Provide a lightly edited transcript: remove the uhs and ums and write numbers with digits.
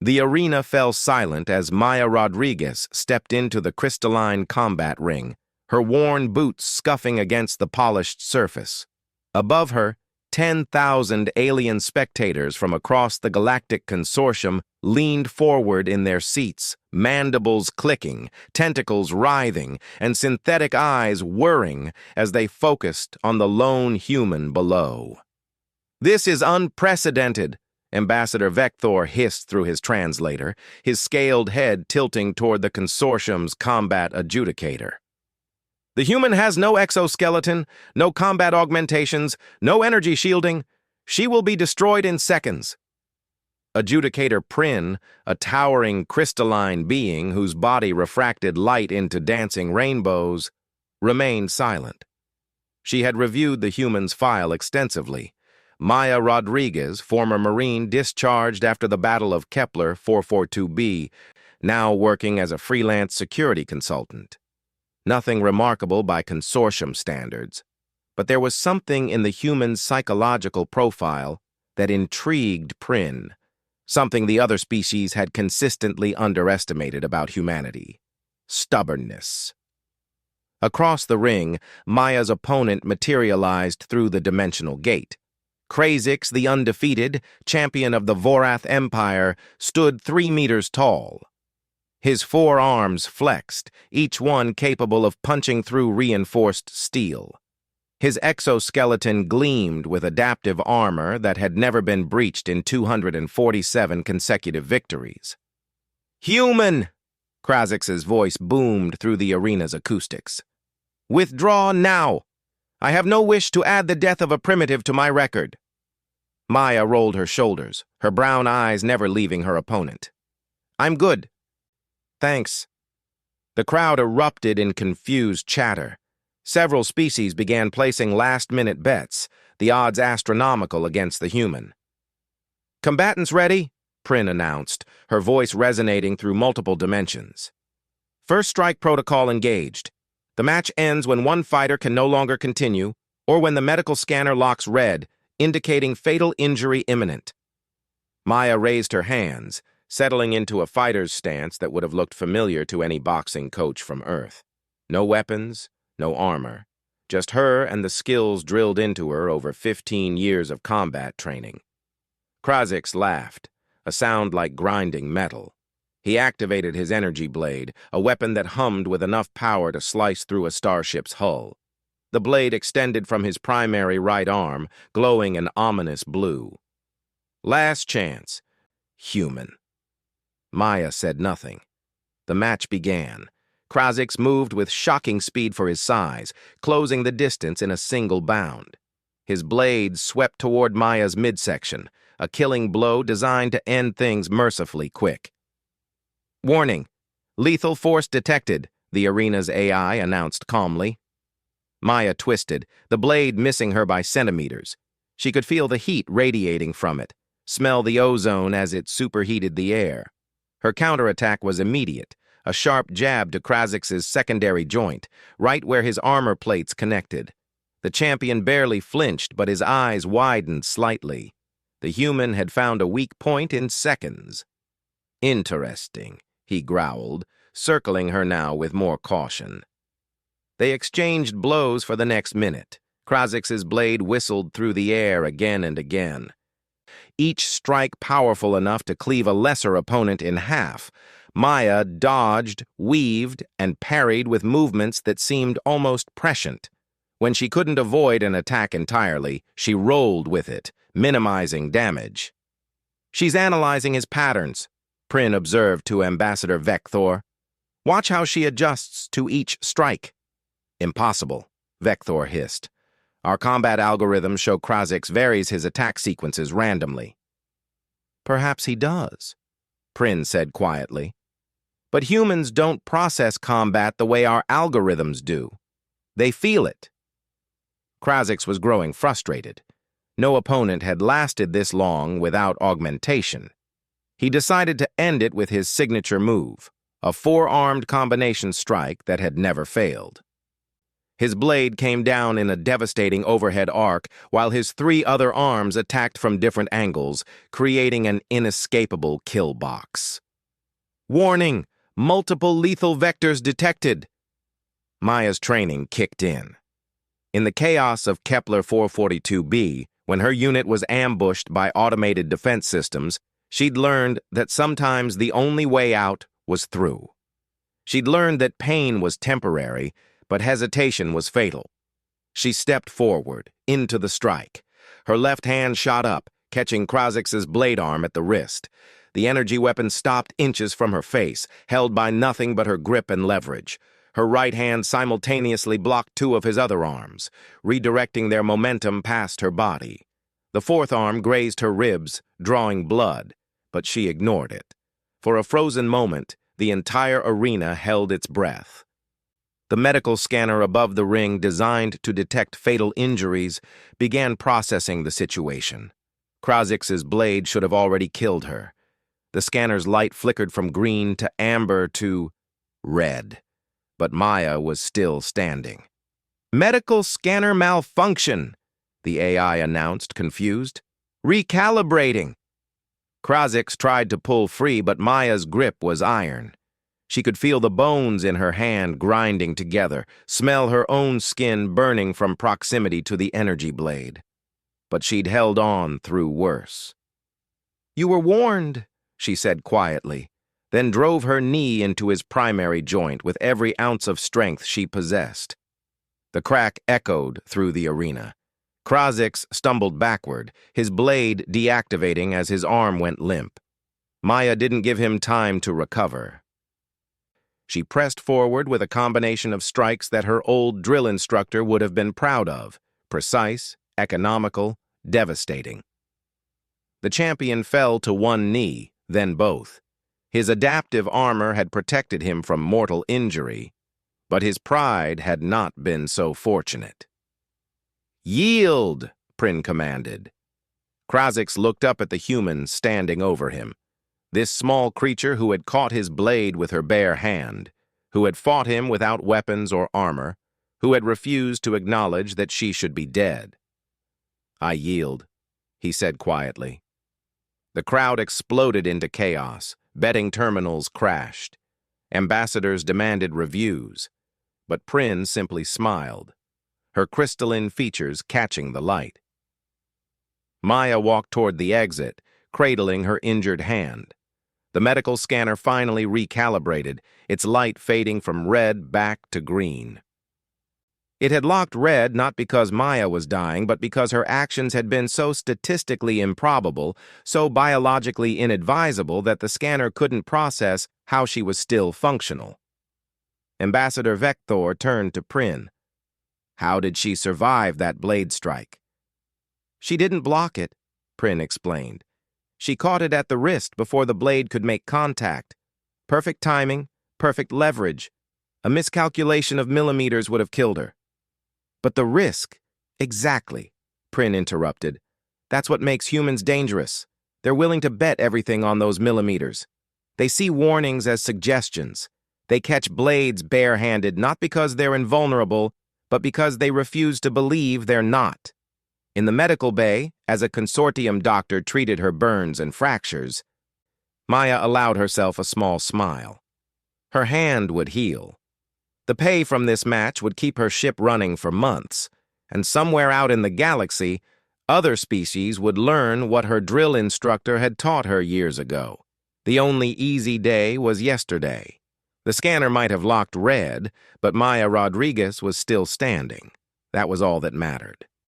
The arena fell silent as Maya Rodriguez stepped into the crystalline combat ring, her worn boots scuffing against the polished surface. Above her, 10,000 alien spectators from across the galactic consortium leaned forward in their seats, mandibles clicking, tentacles writhing, and synthetic eyes whirring as they focused on the lone human below. "This is unprecedented," Ambassador Vector hissed through his translator, his scaled head tilting toward the consortium's combat adjudicator. "The human has no exoskeleton, no combat augmentations, no energy shielding. She will be destroyed in seconds." Adjudicator Prin, a towering crystalline being whose body refracted light into dancing rainbows, remained silent. She had reviewed the human's file extensively. Maya Rodriguez, former Marine discharged after the Battle of Kepler 442b, now working as a freelance security consultant. Nothing remarkable by consortium standards, but there was something in the human's psychological profile that intrigued Prin, something the other species had consistently underestimated about humanity: stubbornness. Across the ring, Maya's opponent materialized through the dimensional gate. Krazix, the undefeated, champion of the Vorath Empire, stood 3 meters tall. His 4 arms flexed, each one capable of punching through reinforced steel. His exoskeleton gleamed with adaptive armor that had never been breached in 247 consecutive victories. "Human!" Krazix's voice boomed through the arena's acoustics. "Withdraw now! I have no wish to add the death of a primitive to my record." Maya rolled her shoulders, her brown eyes never leaving her opponent. "I'm good. Thanks." The crowd erupted in confused chatter. Several species began placing last-minute bets, the odds astronomical against the human. "Combatants ready?" Prin announced, her voice resonating through multiple dimensions. "First strike protocol engaged. The match ends when one fighter can no longer continue, or when the medical scanner locks red, indicating fatal injury imminent." Maya raised her hands, settling into a fighter's stance that would have looked familiar to any boxing coach from Earth. No weapons, no armor, just her and the skills drilled into her over 15 years of combat training. Krazix laughed, a sound like grinding metal. He activated his energy blade, a weapon that hummed with enough power to slice through a starship's hull. The blade extended from his primary right arm, glowing an ominous blue. "Last chance. Human." Maya said nothing. The match began. Krazix moved with shocking speed for his size, closing the distance in a single bound. His blade swept toward Maya's midsection, a killing blow designed to end things mercifully quick. "Warning. Lethal force detected," the arena's AI announced calmly. Maya twisted, the blade missing her by centimeters. She could feel the heat radiating from it, smell the ozone as it superheated the air. Her counterattack was immediate, a sharp jab to Krazix's secondary joint, right where his armor plates connected. The champion barely flinched, but his eyes widened slightly. The human had found a weak point in seconds. "Interesting," he growled, circling her now with more caution. They exchanged blows for the next minute. Krazix's blade whistled through the air again and again. Each strike powerful enough to cleave a lesser opponent in half. Maya dodged, weaved, and parried with movements that seemed almost prescient. When she couldn't avoid an attack entirely, she rolled with it, minimizing damage. "She's analyzing his patterns," Prin observed to Ambassador Vector. "Watch how she adjusts to each strike." "Impossible," Vector hissed. "Our combat algorithms show Krazix varies his attack sequences randomly." "Perhaps he does," Prin said quietly. "But humans don't process combat the way our algorithms do. They feel it." Krazix was growing frustrated. No opponent had lasted this long without augmentation. He decided to end it with his signature move, a 4-armed combination strike that had never failed. His blade came down in a devastating overhead arc, while his three other arms attacked from different angles, creating an inescapable kill box. Warning! Multiple lethal vectors detected! Maya's training kicked in. In the chaos of Kepler 442b, when her unit was ambushed by automated defense systems, she'd learned that sometimes the only way out was through. She'd learned that pain was temporary, but hesitation was fatal. She stepped forward, into the strike. Her left hand shot up, catching Krozix's blade arm at the wrist. The energy weapon stopped inches from her face, held by nothing but her grip and leverage. Her right hand simultaneously blocked two of his other arms, redirecting their momentum past her body. The fourth arm grazed her ribs, drawing blood, but she ignored it. For a frozen moment, the entire arena held its breath. The medical scanner above the ring, designed to detect fatal injuries, began processing the situation. Krozix's blade should have already killed her. The scanner's light flickered from green to amber to red, but Maya was still standing. "Medical scanner malfunction," the AI announced, confused. "Recalibrating." Krozix tried to pull free, but Maya's grip was iron. She could feel the bones in her hand grinding together, smell her own skin burning from proximity to the energy blade. But she'd held on through worse. "You were warned," she said quietly, then drove her knee into his primary joint with every ounce of strength she possessed. The crack echoed through the arena. Krozix stumbled backward, his blade deactivating as his arm went limp. Maya didn't give him time to recover. She pressed forward with a combination of strikes that her old drill instructor would have been proud of: precise, economical, devastating. The champion fell to one knee, then both. His adaptive armor had protected him from mortal injury, but his pride had not been so fortunate. "Yield!" Prin commanded. Krozix looked up at the human standing over him. This small creature who had caught his blade with her bare hand, who had fought him without weapons or armor, who had refused to acknowledge that she should be dead. "I yield," he said quietly. The crowd exploded into chaos. Betting terminals crashed. Ambassadors demanded reviews, but Prin simply smiled, her crystalline features catching the light. Maya walked toward the exit, cradling her injured hand. The medical scanner finally recalibrated, its light fading from red back to green. It had locked red not because Maya was dying, but because her actions had been so statistically improbable, so biologically inadvisable that the scanner couldn't process how she was still functional. Ambassador Vector turned to Prin. How did she survive that blade strike? "She didn't block it," Prin explained. "She caught it at the wrist before the blade could make contact. Perfect timing, perfect leverage. A miscalculation of millimeters would have killed her." "But the risk—" "Exactly," Prin interrupted. "That's what makes humans dangerous. They're willing to bet everything on those millimeters. They see warnings as suggestions. They catch blades bare-handed not because they're invulnerable, but because they refuse to believe they're not." In the medical bay, as a consortium doctor treated her burns and fractures, Maya allowed herself a small smile. Her hand would heal. The pay from this match would keep her ship running for months, and somewhere out in the galaxy, other species would learn what her drill instructor had taught her years ago. The only easy day was yesterday. The scanner might have locked red, but Maya Rodriguez was still standing. That was all that mattered.